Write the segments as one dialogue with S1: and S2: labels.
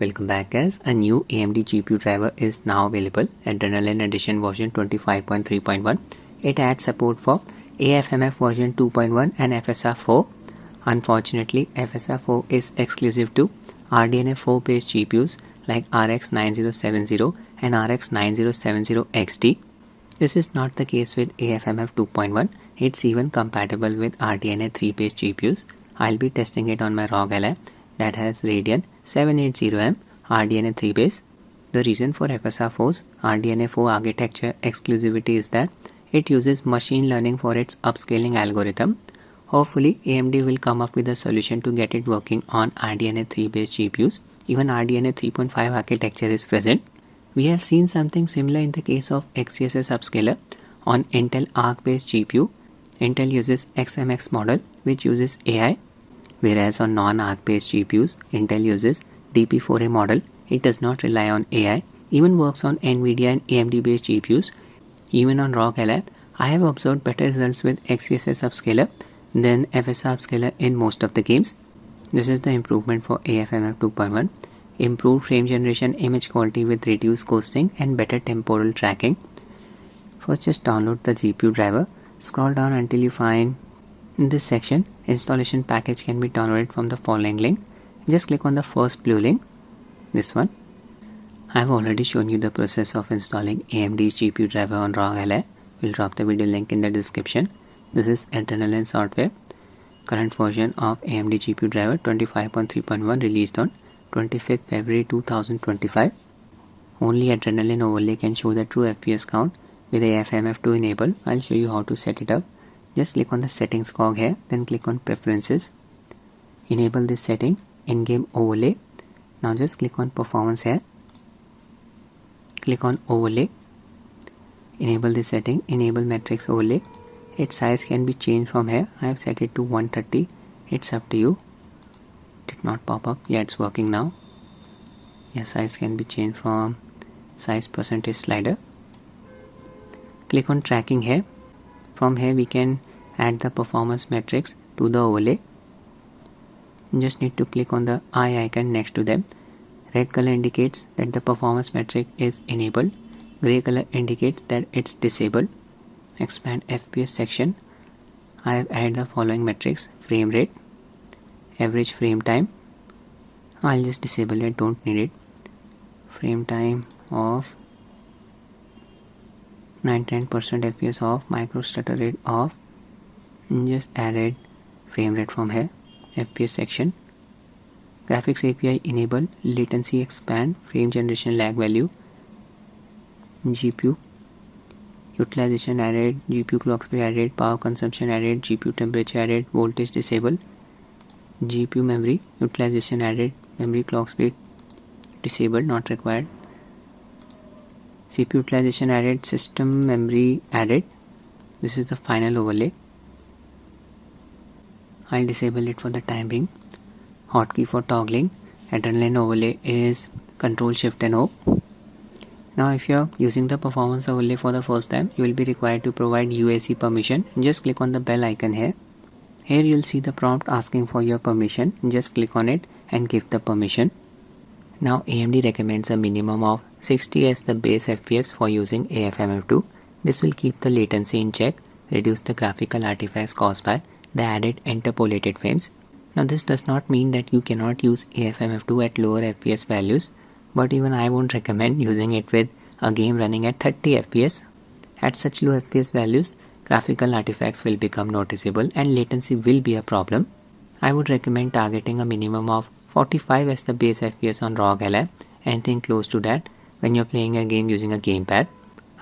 S1: Welcome back guys. A new AMD GPU driver is now available, Adrenaline edition version 25.3.1. It adds support for AFMF version 2.1 and FSR 4. Unfortunately, FSR 4 is exclusive to RDNA 4 based GPUs like RX 9070 and RX 9070 XT. This is not the case with AFMF 2.1. It's even compatible with RDNA 3 based GPUs. I'll be testing it on my Rog Ally that has Radeon 780M RDNA 3 base. The reason for FSR 4's RDNA 4 architecture exclusivity is that it uses machine learning for its upscaling algorithm. Hopefully AMD will come up with a solution to get it working on RDNA 3 based GPUs. Even RDNA 3.5 architecture is present. We have seen something similar in the case of XeSS upscaler on Intel Arc based GPU. Intel uses XMX model which uses AI, whereas on non-Arc based GPUs, Intel uses DP4A model. It does not rely on AI, even works on NVIDIA and AMD based GPUs. Even on Rog Ally, I have observed better results with XeSS upscaler than FSR upscaler in most of the games. This is the improvement for AFMF 2.1. Improved frame generation, image quality with reduced ghosting and better temporal tracking. First, just download the GPU driver. Scroll down until you find in this section, installation package can be downloaded from the following link. Just click on the first blue link, this one. I have already shown you the process of installing AMD's GPU driver on Rog Ally. We'll drop the video link in the description. This is Adrenalin software. Current version of AMD GPU driver 25.3.1 released on 25th February 2025. Only Adrenalin overlay can show the true FPS count with AFMF 2 enabled. I'll show you how to set it up. Just click on the settings cog here, then click on preferences. Enable this setting, in-game overlay. Now just click on performance here. Click on overlay. Enable this setting, enable matrix overlay. Its size can be changed from here. I have set it to 130. It's up to you. Did not pop up. Yeah, it's working now. Yeah, size can be changed from size percentage slider. Click on tracking here. From here we can add the performance metrics to the overlay. You just need to click on the eye icon next to them. Red color indicates that the performance metric is enabled. Gray color indicates that it's disabled. Expand FPS section. I have added the following metrics: frame rate, average frame time. I'll just disable it, don't need it. Frame time off, 99% FPS off, micro stutter rate off. Just added frame rate from here. FPS section. Graphics API enabled. Latency expand. Frame generation lag value. GPU utilization added. GPU clock speed added. Power consumption added. GPU temperature added. Voltage disabled. GPU memory utilization added. Memory clock speed disabled, not required. CPU utilization added. System memory added. This is the final overlay. I'll disable it for the time being. Hotkey for toggling Adrenaline overlay is Ctrl Shift and O. Now if you're using the performance overlay for the first time, you will be required to provide UAC permission. Just click on the bell icon here. Here you'll see the prompt asking for your permission. Just click on it and give the permission. Now AMD recommends a minimum of 60 as the base FPS for using AFMF 2. This will keep the latency in check, reduce the graphical artifacts caused by the added interpolated frames. Now this does not mean that you cannot use AFMF 2 at lower FPS values, but even I won't recommend using it with a game running at 30 FPS. At such low FPS values, graphical artifacts will become noticeable and latency will be a problem. I would recommend targeting a minimum of 45 as the base FPS on Rog Ally. Anything close to that when you're playing a game using a gamepad.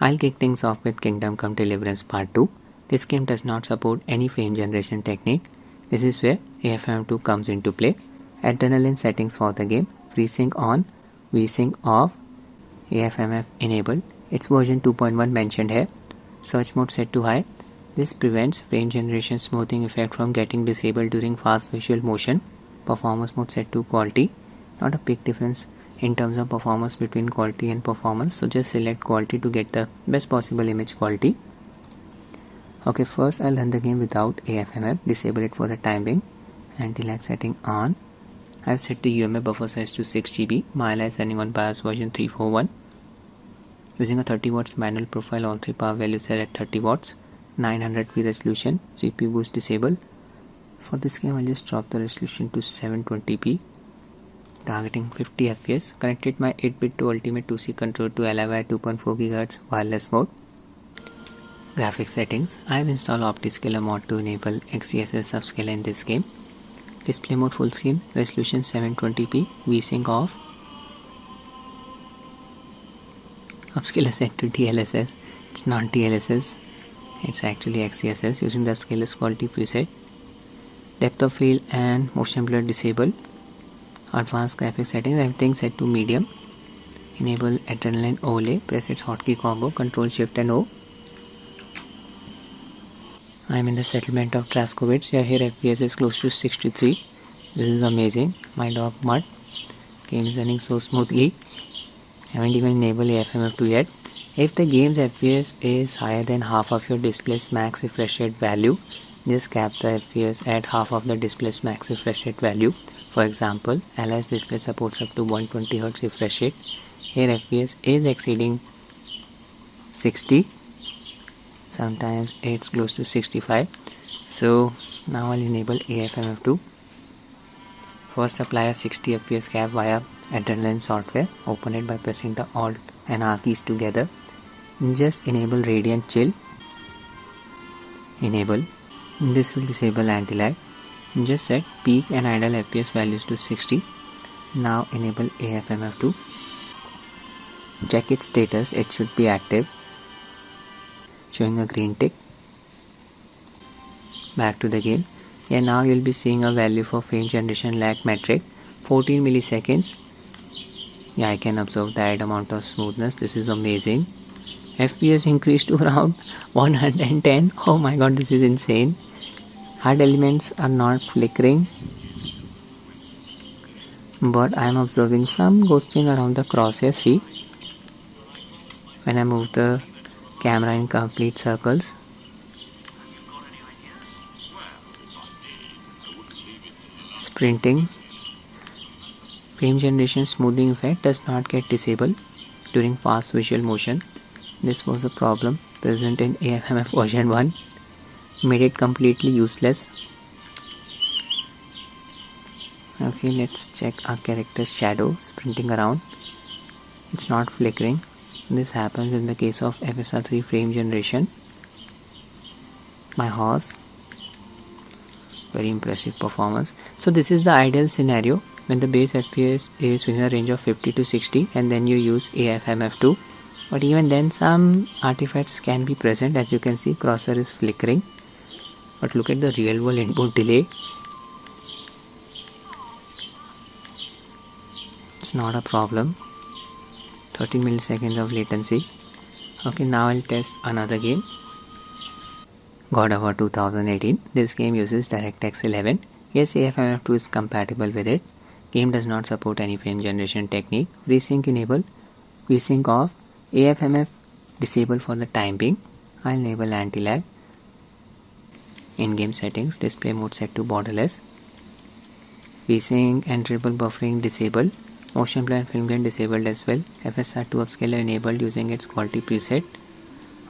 S1: I'll kick things off with Kingdom Come Deliverance Part 2. This game does not support any frame generation technique. This is where AFMF 2 comes into play. Adrenaline settings for the game: FreeSync on, VSync off, AFMF enabled. It's version 2.1 mentioned here. Search mode set to high. This prevents frame generation smoothing effect from getting disabled during fast visual motion. Performance mode set to quality. Not a big difference in terms of performance between quality and performance, so just select quality to get the best possible image quality. Okay, first I'll run the game without AFMF, disable it for the time being. Anti-lag setting on. I've set the UMA buffer size to 6 GB. My Ally is running on BIOS version 3.1. Using a 30 watts manual profile, all 3 power values set at 30 watts. 900p resolution. CPU boost disabled. For this game, I'll just drop the resolution to 720p. Targeting 50 FPS. Connected my 8-bit to Ultimate 2C controller to Ally 2.4 GHz wireless mode. Graphics settings. I have installed OptiScaler mod to enable XeSS upscaler in this game. Display mode full screen. Resolution 720p. VSync off. Upscaler set to DLSS. It's not DLSS. It's actually XeSS using the upscaler's quality preset. Depth of field and motion blur disabled. Advanced graphics settings, everything set to medium. Enable Adrenalin overlay. Press its hotkey combo. Control Shift and O. I am in the settlement of Traskovitz. Here FPS is close to 63. This is amazing. My dog Mud. Game is running so smoothly. Haven't even enabled AFMF 2 yet. If the game's FPS is higher than half of your display's max refresh rate value, just cap the FPS at half of the display's max refresh rate value. For example, Ally's display supports up to 120Hz refresh rate. Here FPS is exceeding 60. Sometimes it's close to 65. So now I'll enable AFMF 2. First apply a 60 FPS cap via Adrenalin software. Open it by pressing the Alt and R keys together. Just enable Radeon chill. Enable. This will disable anti-lag. Just set peak and idle FPS values to 60. Now enable AFMF 2. Check its status. It should be active. Showing a green tick. Back to the game. Yeah, now you'll be seeing a value for frame generation lag metric 14 milliseconds. Yeah, I can observe that amount of smoothness. This is amazing. FPS increased to around 110. Oh my god, this is insane. HUD elements are not flickering, but I am observing some ghosting around the crosshair. See, when I move the camera in complete circles. Sprinting. Frame generation smoothing effect does not get disabled during fast visual motion. This was a problem present in AFMF version 1. Made it completely useless. Okay, let's check our character's shadow sprinting around. It's not flickering. This happens in the case of FSR 3 frame generation. My horse. Very impressive performance. So this is the ideal scenario when the base FPS is within a range of 50 to 60 and then you use AFMF 2. But even then some artifacts can be present. As you can see, crosshair is flickering. But look at the real world input delay. It's not a problem. 30 milliseconds of latency. Okay, now I'll test another game. God of War 2018. This game uses DirectX 11. Yes, AFMF 2 is compatible with it. Game does not support any frame generation technique. Resync enable. VSync off. AFMF disable for the time being. I'll enable anti-lag. In-game settings. Display mode set to borderless. VSync and triple buffering disabled. Motion blur and film grain disabled as well. FSR 2 upscaler enabled using its quality preset.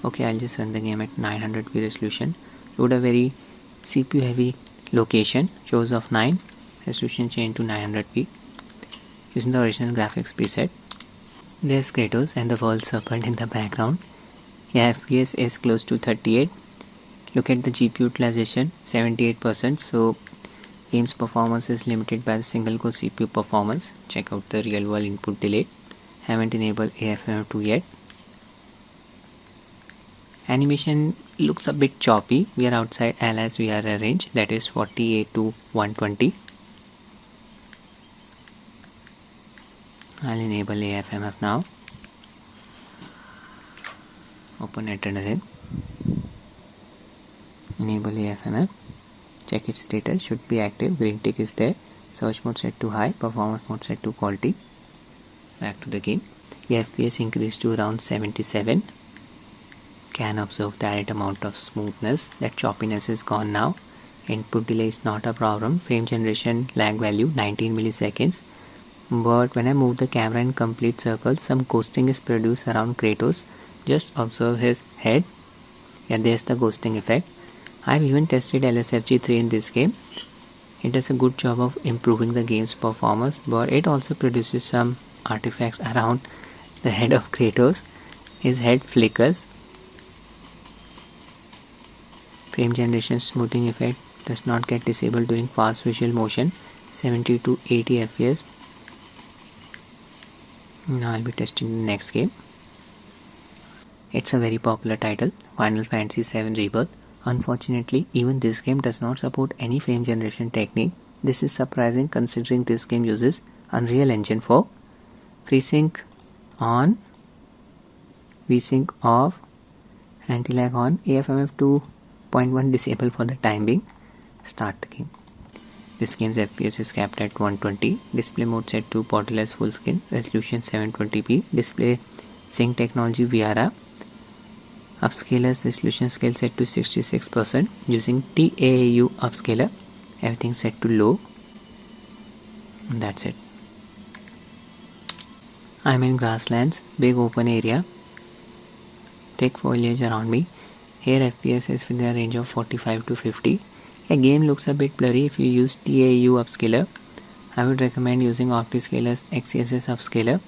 S1: Okay, I'll just run the game at 900p resolution. Load a very CPU heavy location. Shows of 9. Resolution change to 900p. Using the original graphics preset. There's Kratos and the world serpent in the background. Yeah, FPS is close to 38. Look at the GPU utilization, 78%. So game's performance is limited by the single core CPU performance. Check out the real world input delay. Haven't enabled AFMF 2 yet. Animation looks a bit choppy. We are outside Ally's VRR range, that is 48 to 120. I'll enable AFMF now. Open Adrenalin. Enable AFMF. Check its status, should be active. Green tick is there. Search mode set to high. Performance mode set to quality. Back to the game. The FPS increased to around 77. Can observe the added amount of smoothness. That choppiness is gone now. Input delay is not a problem. Frame generation lag value 19 milliseconds. But when I move the camera in complete circle, some ghosting is produced around Kratos. Just observe his head. Yeah, there's the ghosting effect. I've even tested LSFG3 in this game. It does a good job of improving the game's performance, but it also produces some artifacts around the head of Kratos. His head flickers. Frame generation smoothing effect does not get disabled during fast visual motion. 70 to 80 FPS. Now I'll be testing the next game. It's a very popular title, Final Fantasy VII Rebirth. Unfortunately, even this game does not support any frame generation technique. This is surprising considering this game uses Unreal Engine 4. FreeSync on, VSync off, anti-lag on, AFMF 2.1 disabled for the time being. Start the game. This game's FPS is capped at 120, display mode set to portless full screen, resolution 720p, display sync technology VRA, upscaler's resolution scale set to 66% using TAAU upscaler, everything set to low, and that's it. I'm in grasslands, big open area, thick foliage around me. Here FPS is within a range of 45 to 50. A game looks a bit blurry if you use TAU upscaler. I would recommend using Optiscaler's XeSS upscaler.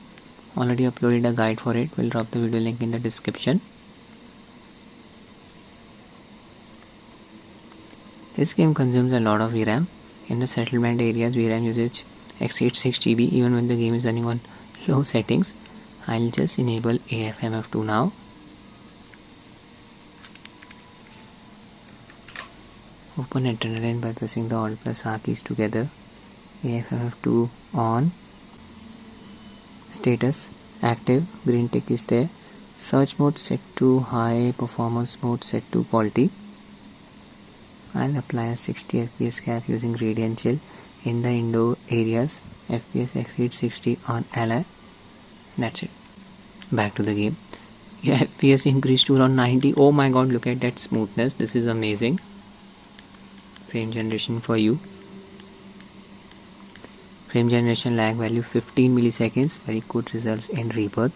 S1: Already uploaded a guide for it. We'll drop the video link in the description. This game consumes a lot of VRAM. In the settlement areas, VRAM usage exceeds 6 GB even when the game is running on low settings. I'll just enable AFMF 2 now. Open Adrenalin by pressing the Alt plus R keys together. AFMF 2 on. Status active, green tick is there. Search mode set to high, performance mode set to quality. I'll apply a 60 FPS cap using Radeon chill in the indoor areas. FPS exceeds 60 on ally. That's it. Back to the game. Yeah, FPS increased to around 90. Oh my god, look at that smoothness. This is amazing. Frame generation for you. Frame generation lag value 15 milliseconds. Very good results in Rebirth.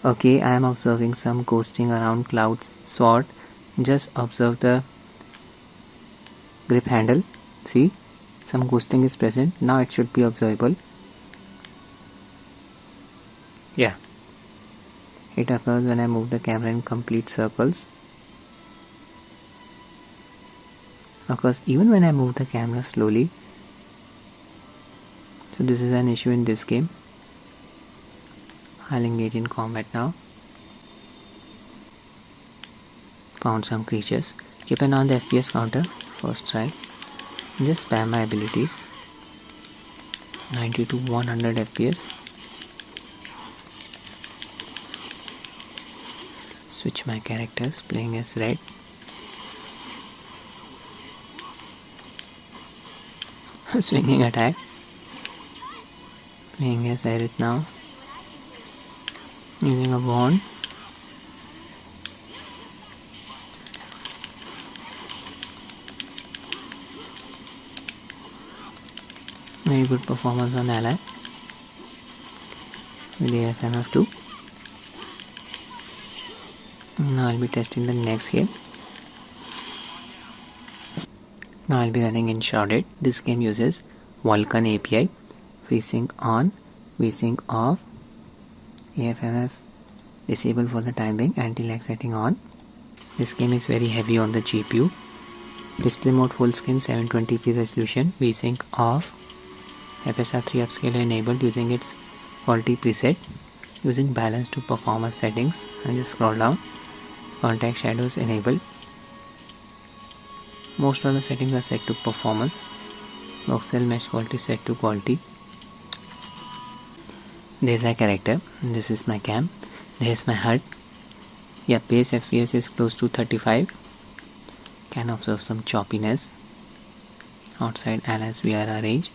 S1: Okay, I am observing some ghosting around Cloud's sword. Just observe the grip handle. See, some ghosting is present. Now it should be observable. Yeah, it occurs when I move the camera in complete circles. Occurs even when I move the camera slowly. So this is an issue in this game. I'll engage in combat now. Found some creatures. Keep an eye on the FPS counter. First try. Just spam my abilities. 90 to 100 FPS. Switch my characters. Playing as red. Swinging attack. Playing as Aerith now. Using a wand. Very good performance on ally. With the AFMF 2. Now I'll be testing the next game. Now I'll be running Enshrouded. This game uses Vulkan API. FreeSync on, VSync off, AFMF disabled for the time being, anti-lag setting on. This game is very heavy on the GPU. Display mode full screen, 720p resolution, VSync off, FSR3 upscaler enabled using its quality preset, using balance to performance settings, and just scroll down. Contact shadows enabled. Most of the settings are set to performance. Voxel mesh quality set to quality. There's a character. This is my cam. There's my HUD. Yeah, base FPS is close to 35. Can observe some choppiness. Outside allies VRR range.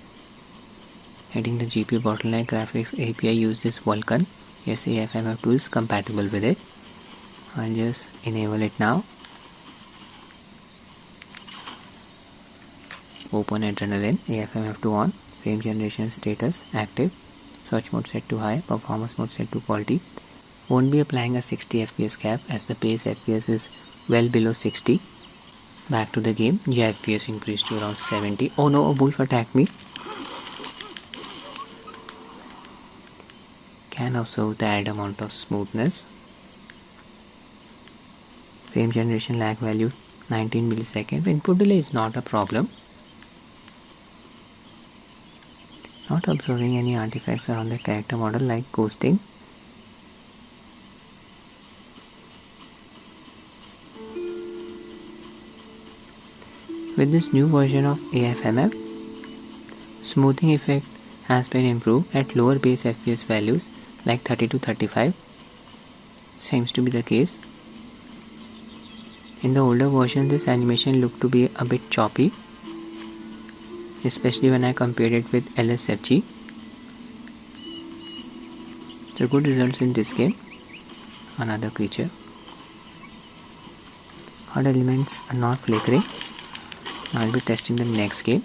S1: Heading the GPU bottleneck, graphics API use this Vulkan. Yes, AFMF 2 is compatible with it. I'll just enable it now. Open Adrenalin, AFMF 2 on, frame generation status active, search mode set to high, performance mode set to quality. Won't be applying a 60 FPS cap as the base FPS is well below 60. Back to the game, yeah, FPS increased to around 70. Oh no, a wolf attacked me. Can observe the added amount of smoothness. Frame generation lag value 19 milliseconds. Input delay is not a problem. Not observing any artifacts around the character model like ghosting. With this new version of AFMF, smoothing effect has been improved at lower base FPS values like 30 to 35. Seems to be the case. In the older version, this animation looked to be a bit choppy, especially when I compared it with LSFG. So good results in this game. Another creature. HUD elements are not flickering. Now I'll be testing the next game.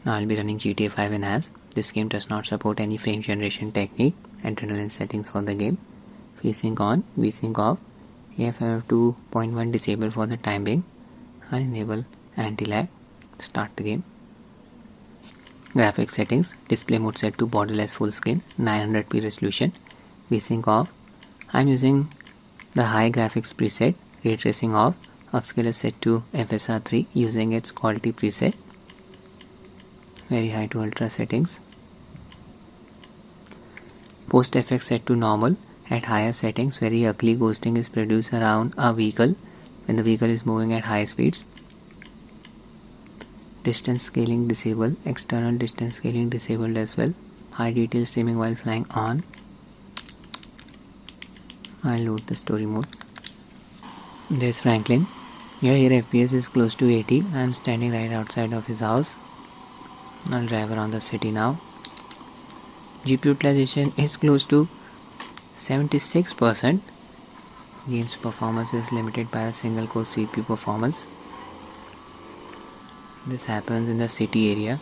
S1: Now I'll be running GTA 5 in AS. This game does not support any frame generation technique. Adrenalin settings for the game. VSync on, VSync off. AFMF 2.1 disabled for the time being. I'll enable anti-lag. Start the game. Graphics settings. Display mode set to borderless full screen. 900p resolution. VSync off. I'm using the high graphics preset. Ray tracing off. Upscaler set to FSR 3 using its quality preset. Very high to ultra settings. Post effects set to normal. At higher settings, very ugly ghosting is produced around a vehicle when the vehicle is moving at high speeds. Distance scaling disabled. External distance scaling disabled as well. High detail streaming while flying on. I'll load the story mode. There's Franklin. Yeah, here FPS is close to 80. I'm standing right outside of his house. I'll drive around the city now. GPU utilization is close to 76%. Game's performance is limited by a single core CPU performance. This happens in the city area.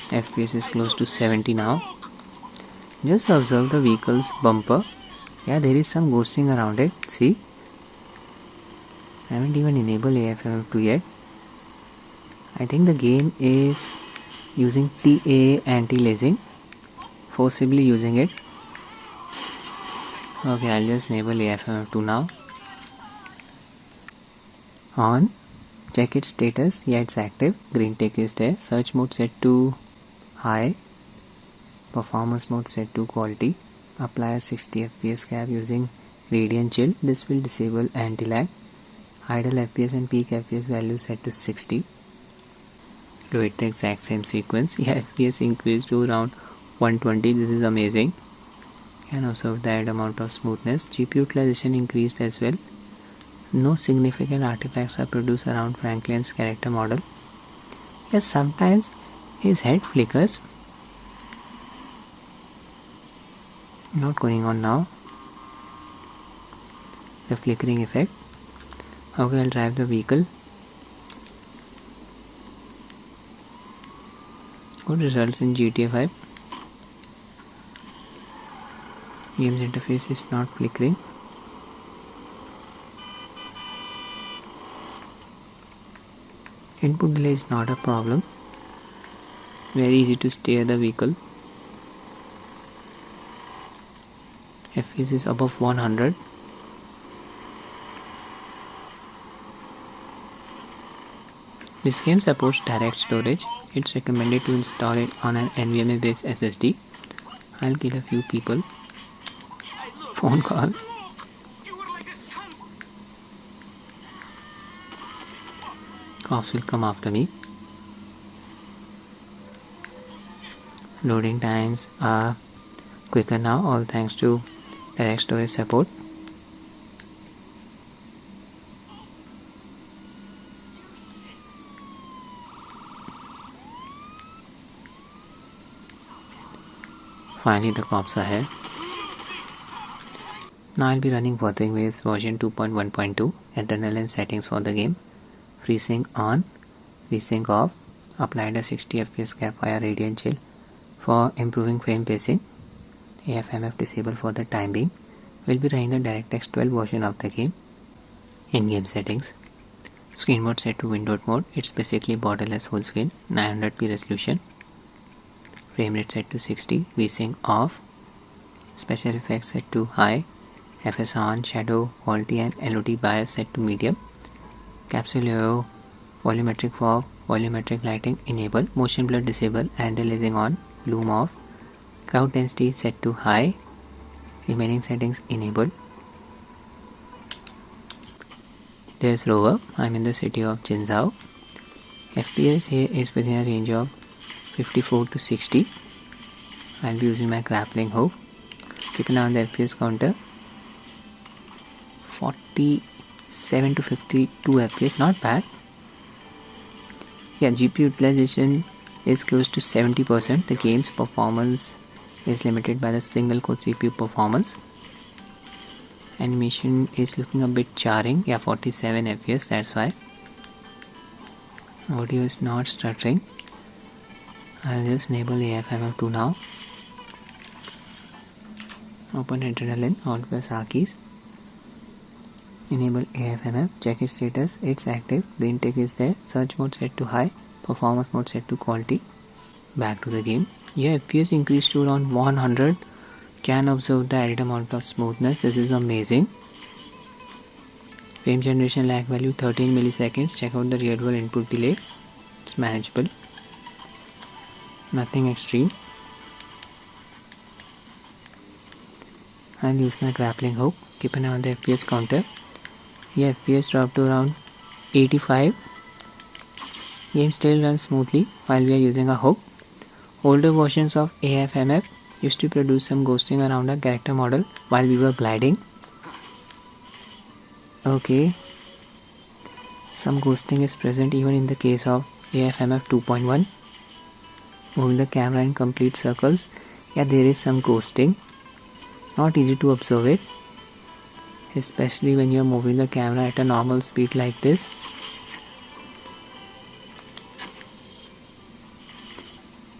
S1: FPS is close to 70 now. Just observe the vehicle's bumper. Yeah, there is some ghosting around it. See? I haven't even enabled AFMF 2 yet. I think the game is using TA anti-aliasing. Forcibly using it. Okay, I'll just enable AFMF 2 now. On. Check its status. Yeah, it's active. Green tick is there. Search mode set to high. Performance mode set to quality. Apply a 60 FPS cap using Radeon chill. This will disable anti-lag. Idle FPS and peak FPS value set to 60. Do it the exact same sequence. Yeah, FPS increased to around 120. This is amazing. Can observe the added amount of smoothness. GPU utilization increased as well. No significant artifacts are produced around Franklin's character model. Yes, sometimes his head flickers. Not going on now. The flickering effect. Okay, I'll drive the vehicle. Good results in GTA 5. Game's interface is not flickering. Input delay is not a problem. Very easy to steer the vehicle. FPS is above 100. This game supports direct storage. It's recommended to install it on an NVMe based SSD. I'll kill a few people. Phone call. Cops will come after me. Loading times are quicker now, all thanks to direct storage support. Finally the cops are here. Now I'll be running Wuthering Waves version 2.1.2, Adrenalin settings for the game. FreeSync on, FreeSync off, applied a 60 FPS cap via Radeon chill for improving frame pacing. AFMF disable for the time being. We'll be running the DirectX 12 version of the game. In-game settings. Screen mode set to windowed mode. It's basically borderless full screen, 900p resolution. Frame rate set to 60. VSync off. Special effects set to high. FS on, shadow, quality and LOD bias set to medium. Capsule AO, volumetric fog, volumetric lighting enable. Motion blur disable, anti-aliasing on, bloom off. Crowd density set to high. Remaining settings enabled. There's rover. I'm in the city of Jinzhou. FPS here is within a range of 54 to 60. I'll be using my grappling hook. Keep an eye on the FPS counter. 47 to 52 FPS, not bad. Yeah, GPU utilization is close to 70%. The game's performance is limited by the single core CPU performance. Animation is looking a bit jarring. Yeah, 47 FPS, that's why. Audio is not stuttering. I'll just enable AFMF 2 now. Open Adrenalin, Alt plus R keys. Enable AFMF, check its status, it's active, the intake is there, search mode set to high, performance mode set to quality. Back to the game. Yeah, FPS increased to around 100. Can observe the added amount of smoothness. This is amazing. Frame generation lag value 13 milliseconds. Check out the real world input delay. It's manageable. Nothing extreme. I'll use my grappling hook. Keep an eye on the FPS counter. Yeah, FPS dropped to around 85. Game still runs smoothly while we are using a hook. Older versions of AFMF used to produce some ghosting around our character model while we were gliding. Okay, some ghosting is present even in the case of AFMF 2.1. Moving the camera in complete circles, yeah, there is some ghosting. Not easy to observe it, especially when you are moving the camera at a normal speed like this.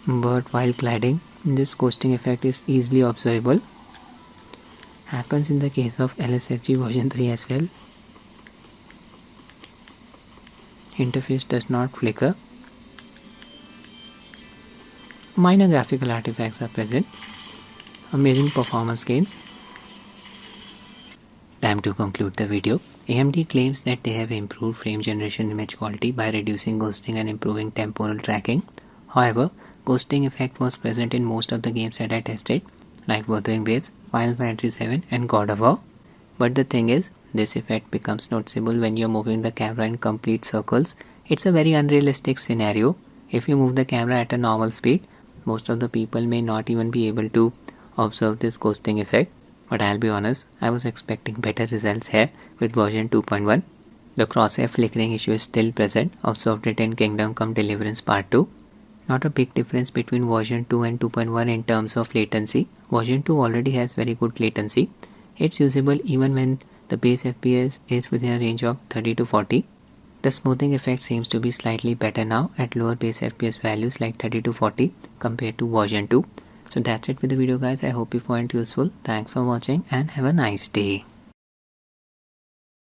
S1: But while gliding, this ghosting effect is easily observable. Happens in the case of LSFG version 3 as well. Interface does not flicker. Minor graphical artifacts are present. Amazing performance gains. Time to conclude the video. AMD claims that they have improved frame generation image quality by reducing ghosting and improving temporal tracking. However, ghosting effect was present in most of the games that I tested, like Wuthering Waves, Final Fantasy 7 and God of War. But the thing is, this effect becomes noticeable when you're moving the camera in complete circles. It's a very unrealistic scenario. If you move the camera at a normal speed, most of the people may not even be able to observe this ghosting effect. But I'll be honest, I was expecting better results here with version 2.1. The crosshair flickering issue is still present. Observed it in Kingdom Come Deliverance Part 2. Not a big difference between version 2 and 2.1 in terms of latency. Version 2 already has very good latency. It's usable even when the base FPS is within a range of 30 to 40. The smoothing effect seems to be slightly better now at lower base FPS values like 30 to 40 compared to version 2. So that's it with the video guys. I hope you find it useful. Thanks for watching and have a nice day.